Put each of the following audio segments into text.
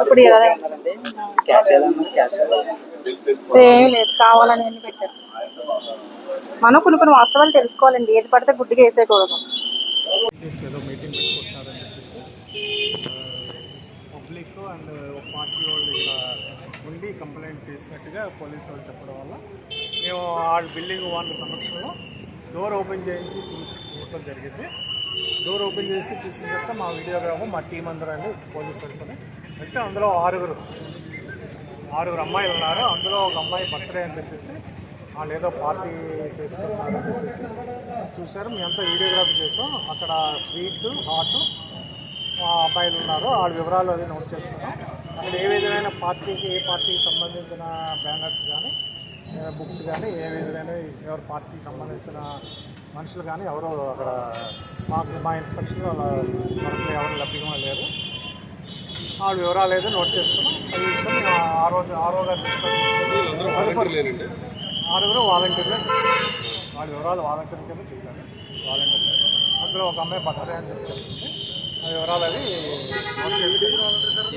ఇప్పుడు ఏం లేదు, కావాలని ఎన్ని పెట్టారు. మనం కొన్ని వాస్తవాలు తెలుసుకోవాలండి, ఏది పడితే గుడ్డిగా వేసేయకూడదు. మీటింగ్ పెట్టుకుంటున్నారని చెప్పేసి పబ్లిక్ అండ్ పార్టీ వాళ్ళు ఇక్కడ ఉండి కంప్లైంట్ చేసినట్టుగా పోలీసు వాళ్ళు చెప్పడం వల్ల మేము ఆ బిల్డింగ్ వాళ్ళ సమక్షంలో డోర్ ఓపెన్ చేయించి చూడటం జరిగింది. డోర్ ఓపెన్ చేసి చూసిన తర్వాత మా వీడియోగ్రాఫ్ మా టీం అందరూ పోలీసు వాళ్ళని అంటే అందులో ఆరుగురు అమ్మాయిలు ఉన్నారు. అందులో ఒక అమ్మాయి బర్త్డే అని చెప్పేసి వాళ్ళు ఏదో పార్టీ చేసుకుంటున్నారని చెప్పేసి చూసారు. మేమంతా వీడియోగ్రఫీ చేసాం. అక్కడ స్వీట్ హాట్ అబ్బాయిలు ఉన్నారు, వాళ్ళ వివరాలు అది నోట్ చేసుకున్నాం. అక్కడ ఏ విధమైన ఏ పార్టీకి సంబంధించిన బ్యానర్స్ కానీ బుక్స్ కానీ ఏ విధమైన ఎవరి పార్టీకి సంబంధించిన మనుషులు కానీ ఎవరో అక్కడ మా ఇన్స్పెక్షన్లో మనకు ఎవరు లభ్యంగా లేరు. వాళ్ళ వివరాలు ఏదో నోట్ చేసుకున్నాం. అది విషయం ఆరోగా ఆరుగురు వాలంటీర్లే. వాళ్ళ వివరాలు వాలంటీర్ కింద చెప్పారు. వాలంటీర్లే అందులో ఒక అమ్మాయి బర్త్డే అని చెప్తుంది. ఆ వివరాలు అవి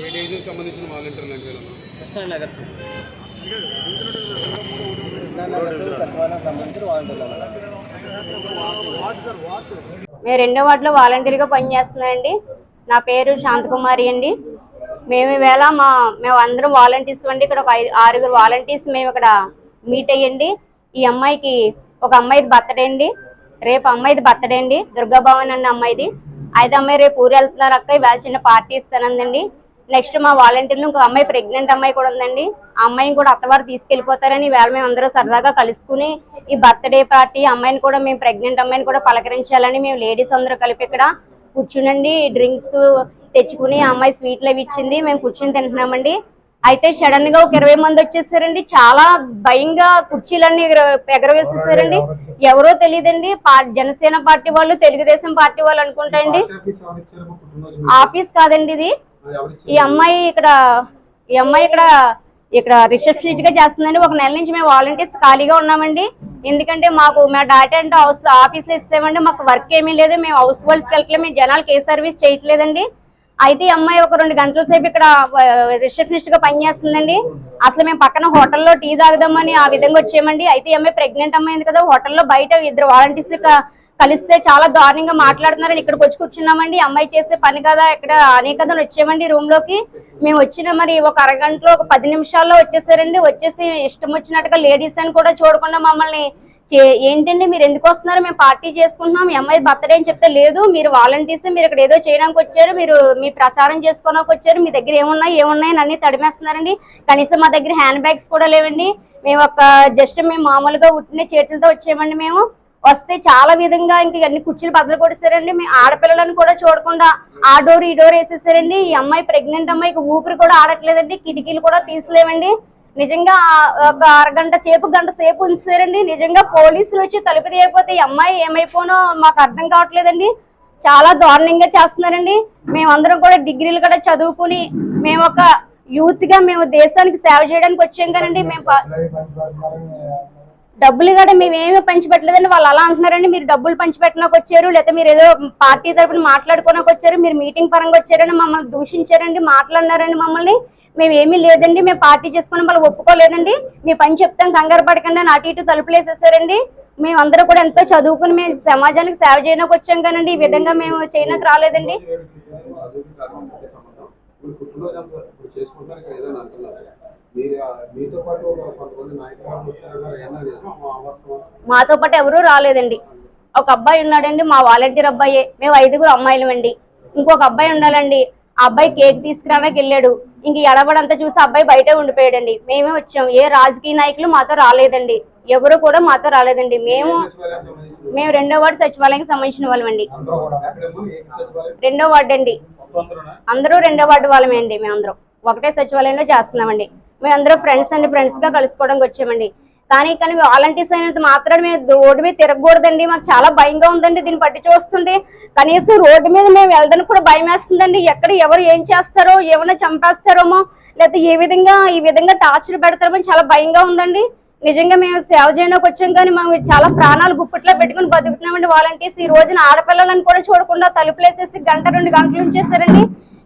ఏ డివిజన్కి సంబంధించిన వాలంటీర్లు అంటే మేము 2వ వార్డులో వాలంటీర్గా పనిచేస్తున్నానండి. నా పేరు శాంతకుమారి అండి. మేము ఈవేళ మేము అందరం వాలంటీర్స్ అండి. ఇక్కడ ఒక 6 వాలంటీర్స్ మేము ఇక్కడ మీట్ అయ్యండి. ఈ అమ్మాయికి ఒక అమ్మాయిది బర్త్డే అండి. రేపు అమ్మాయిది బర్త్డే అండి, దుర్గాభవన్ అన్న అమ్మాయిది. అయితే అమ్మాయి రేపు ఊరు వెళ్తున్నారు అక్క, ఇవాళ చిన్న పార్టీ ఇస్తానందండి. నెక్స్ట్ మా వాలంటీర్లు ఇంకో అమ్మాయి ప్రెగ్నెంట్ అమ్మాయి కూడా ఉందండి. ఆ అమ్మాయిని కూడా అత్తవారు తీసుకెళ్ళిపోతారని ఈవేళ మేము అందరూ సరదాగా కలుసుకుని ఈ బర్త్డే పార్టీ అమ్మాయిని కూడా మేము ప్రెగ్నెంట్ అమ్మాయిని కూడా పలకరించాలని మేము లేడీస్ అందరూ కలిపి ఇక్కడ కూర్చునండి డ్రింక్స్ తెచ్చుకుని ఆ అమ్మాయి స్వీట్లు అవి ఇచ్చింది. మేము కూర్చుని తింటున్నామండి. అయితే సడన్ గా ఒక 20 మంది వచ్చేసారండి. చాలా భయంగా కుర్చీలన్నీ ఎగరవేసేసారండి. ఎవరో తెలియదండి, జనసేన పార్టీ వాళ్ళు తెలుగుదేశం పార్టీ వాళ్ళు అనుకుంటాండి. ఆఫీస్ కాదండి ఇది. ఈ అమ్మాయి ఇక్కడ రిసెప్షనిస్ట్ గా చేస్తుందండి. 1 నెల నుంచి మేము వాలంటీర్స్ ఖాళీగా ఉన్నామండి. ఎందుకంటే మా డాటా అంటే ఆఫీస్లో ఇస్తామండి, మాకు వర్క్ ఏమీ లేదు. మేము హౌస్ హోల్డ్స్కి వెళ్ళట్లేదు, మేము జనాలకి ఏ సర్వీస్ చేయట్లేదండి. అయితే ఈ అమ్మాయి ఒక 2 గంటల సేపు ఇక్కడ రిసెప్షనిస్ట్ గా పనిచేస్తుందండి. అసలు మేము పక్కన హోటల్లో టీ తాగుదామని ఆ విధంగా వచ్చామండి. అయితే ఈ అమ్మాయి ప్రెగ్నెంట్ అమ్మాయింది కదా, హోటల్లో బయట 2 వాలంటీర్స్ కలిస్తే చాలా దారుణంగా మాట్లాడుతున్నారని ఇక్కడికి వచ్చి కూర్చున్నామండి. అమ్మాయి చేసే పని కదా ఇక్కడ అనే కదా వచ్చామండి రూమ్ లోకి. మేము వచ్చిన మరి ఒక అరగంటలో ఒక 10 నిమిషాల్లో వచ్చేసారండి. వచ్చేసి ఇష్టం వచ్చినట్టుగా లేడీస్ అని కూడా చూడకుండా మమ్మల్ని ఏంటండి మీరు ఎందుకు వస్తున్నారు, మేము పార్టీ చేసుకుంటున్నాం, మీ అమ్మాయి బర్త్డే అని చెప్తే లేదు మీరు వాలంటీర్స్, మీరు ఇక్కడ ఏదో చేయడానికి వచ్చారు, మీరు మీ ప్రచారం చేసుకోవడానికి వచ్చారు, మీ దగ్గర ఏమున్నాయని అన్ని తడిమేస్తున్నారండి. కనీసం మా దగ్గర హ్యాండ్ బ్యాగ్స్ కూడా లేవండి. మేము మేము మామూలుగా ఉట్టిన చేతులతో వచ్చామండి. మేము వస్తే చాలా విధంగా ఇంక అన్ని కుర్చీలు బదులు కొట్టేశారండి. మీ ఆడపిల్లలను కూడా చూడకుండా ఆ డోర్ ఈ డోర్ వేసేసారండి. ఈ అమ్మాయి ప్రెగ్నెంట్ అమ్మాయికి ఊపిరి కూడా ఆడట్లేదండి, కిటికీలు కూడా తీసలేవండి. నిజంగా ఒక అరగంట గంట సేపు ఉంచారండి. నిజంగా పోలీసులు వచ్చి తలుపు తీయకపోతే ఈ అమ్మాయి ఏమైపోనో మాకు అర్థం కావట్లేదండి. చాలా దారుణంగా చేస్తున్నారండి. మేమందరం కూడా డిగ్రీలు కూడా చదువుకుని మేము ఒక యూత్ గా మేము దేశానికి సేవ చేయడానికి వచ్చాం కదండి. మేము డబ్బులు కూడా మేమేమీ పంచిపెట్టలేదండి. వాళ్ళు అలా అంటున్నారండి, మీరు డబ్బులు పంచిపెట్టడానికి వచ్చారు, లేకపోతే మీరు ఏదో పార్టీ తరఫున మాట్లాడుకోడానికి వచ్చారు, మీరు మీటింగ్ పరంగా వచ్చారని మమ్మల్ని దూషించారండి, మాట్లాడినారండి మమ్మల్ని. మేము ఏమీ లేదండి, మేము పార్టీ చేసుకుని వాళ్ళు ఒప్పుకోలేదండి, మీ పని చెప్తాం కంగారు పడకండి అని అటు ఇటు తలుపులు వేసేసారండి. మేమందరూ కూడా ఎంతో చదువుకుని మేము సమాజానికి సేవ చేయడానికి వచ్చాం కానండి, ఈ విధంగా మేము చేయడానికి రాలేదండి. మాతో పాటు ఎవరూ రాలేదండి. ఒక అబ్బాయి ఉన్నాడండి, మా వాలంటీర్ అబ్బాయి. మేము 5 అమ్మాయిలు అండి. ఇంకొక అబ్బాయి ఉండాలండి, ఆ అబ్బాయి కేక్ తీసుకురావడానికి వెళ్ళాడు. ఇంక ఎడబడంతా చూసి అబ్బాయి బయటే ఉండిపోయాడండి. మేమే వచ్చాం, ఏ రాజకీయ నాయకులు మాతో రాలేదండి, ఎవరు కూడా మాతో రాలేదండి. మేము 2వ వార్డు సచివాలయానికి సంబంధించిన వాళ్ళమండి. 2వ వార్డు అండి, అందరూ 2వ వార్డు వాళ్ళమే అండి. మేమందరం ఒకటే సచివాలయంలో చేస్తున్నామండి. మేమందరం ఫ్రెండ్స్ గా కలుసుకోవడానికి వచ్చామండి. కానీ వాలంటీర్స్ అయినంత మాత్రాన్ని మేము రోడ్డు మీద తిరగకూడదండి. మాకు చాలా భయంగా ఉందండి దీన్ని పట్టి చూస్తుంటే. కనీసం రోడ్డు మీద మేము వెళ్ళడానికి కూడా భయం వేస్తుందండి. ఎక్కడ ఎవరు ఏం చేస్తారో, ఏమైనా చంపేస్తారోమో, లేకపోతే ఈ విధంగా టార్చర్ పెడతారో చాలా భయంగా ఉందండి. నిజంగా మేము సేవ చేయడానికి వచ్చాం, కానీ మేము చాలా ప్రాణాలు గుప్పట్లో పెట్టుకుని బతుకుతున్నామండి. వాలంటీర్స్ ఈ రోజున ఆడపిల్లలను కూడా చూడకుండా తలుపులేసేసి 1-2 గంటలు ఉంచేస్తారండి.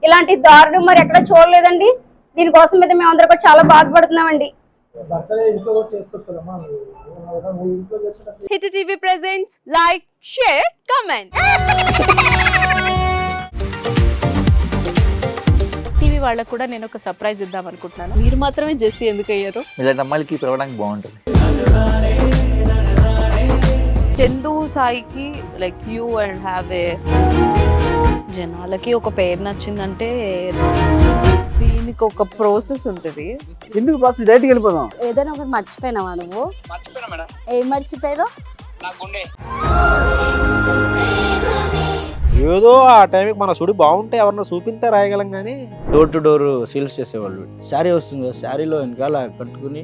ఇలాంటి దారుణం మరి ఎక్కడ చూడలేదండి. దీనికోసం మీద మేము అందరూ కూడా చాలా బాధపడుతున్నామండి. Hit TV presents like, share, comment. TV వాళ్ళకు కూడా నేను ఒక సర్ప్రైజ్ ఇద్దాం అనుకుంటున్నాను. మీరు మాత్రమే జెస్సీ ఎందుకు అయ్యారు? ఇలాంటి అమ్మాయిలకి పిలవడానికి బాగుంటుంది. చందు సాయికి like you and have a జనాలకి ఒక పేరు నచ్చిందంటే దీనికి ఒక ప్రాసెస్ ఉంటుంది. ఎందుకు ప్రాసెస్ డైరెక్ట్గా వెళ్ళిపోదాం. ఏదైనా ఒకటి మర్చిపోయినావా నువ్వు? ఏం మర్చిపోయావు? ఏదో ఆ టైంకి మన సుడి బాగుంటే ఎవరన్నా చూపిస్తే రాయగలం కానీ డోర్ టు డోర్ సేల్స్ చేసేవాళ్ళు. శారీ వస్తుంది, శారీలో వెనకాల కట్టుకుని